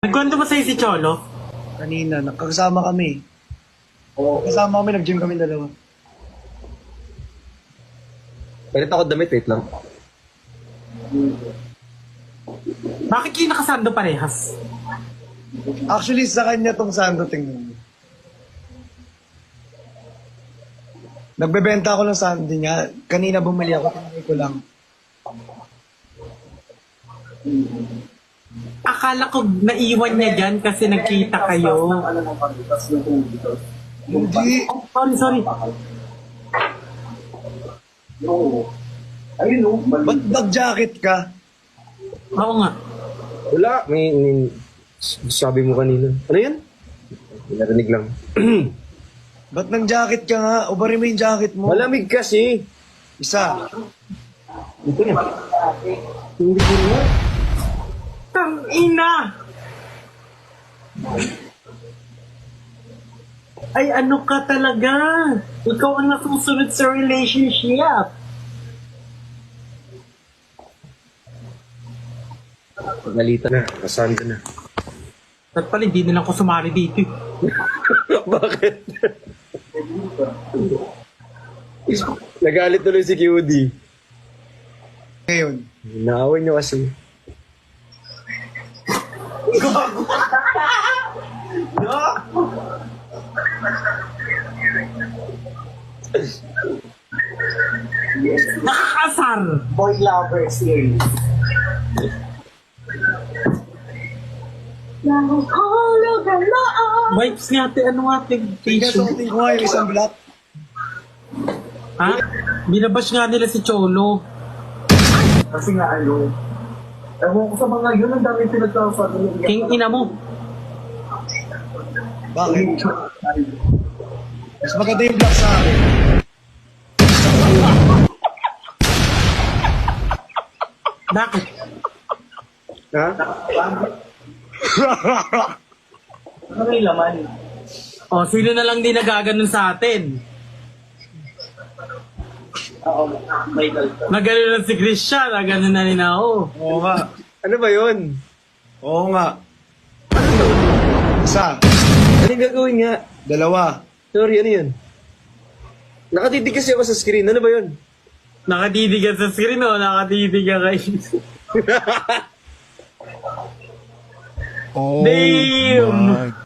Nagkwento ba sa'yo si Cholo? Kanina, nakakasama kami. Kasama kami, nag-gym kami dalawa. Palit ako damit, wait lang. Bakit kayo nakasando parehas? Actually, sa kanya tong sando, tingnan mo. Nagbebenta ako ng sando niya. Kanina bumili ako, tinanay ko lang. Akala ko naiwan niya dyan kasi nagkita kayo. Hindi. Oh, sorry. Ba't nag-jacket ka? Oo nga. Wala, may sabi mo kanina. Ano yan? Narinig lang. Ba't nag-jacket ka nga? Ubarin mo yung jacket mo. Malamig kasi. Isa. Hindi ko na. Tangina! Ay, ano ka talaga? Ikaw ang nasusunod sa relationship. Nalita na, kasanda na. At pala, hindi na lang ako sumali dito. Bakit? Nagalit tuloy si QD. Ngayon. Naaway niyo kasi. Nakakasar! Boy Lover series. Vibes nga ate, ano nga ate? Tingnan, suotin ko nga yung isang black. Ha? Binabash nga nila si Cholo. Kasi nga ewan ko sa mga yun, ang dami pinagsasabi. King ina mo. Bakit? Mas maganda yung black sa akin. Bakit? Ha? Ano yung laman? O, sino na lang din nagaganon sa atin? Oo, Michael. Nagano na si Christian, nagano na rin ako. Oo nga. Ano ba yun? Oo nga. Isa. Anong gagawin nga? Dalawa. Sorry, ano yun? Nakatitig kasi ako sa screen. Ano ba yun? Nakatitig ka sa screen o nakatitig ka kay... Oh Damn! my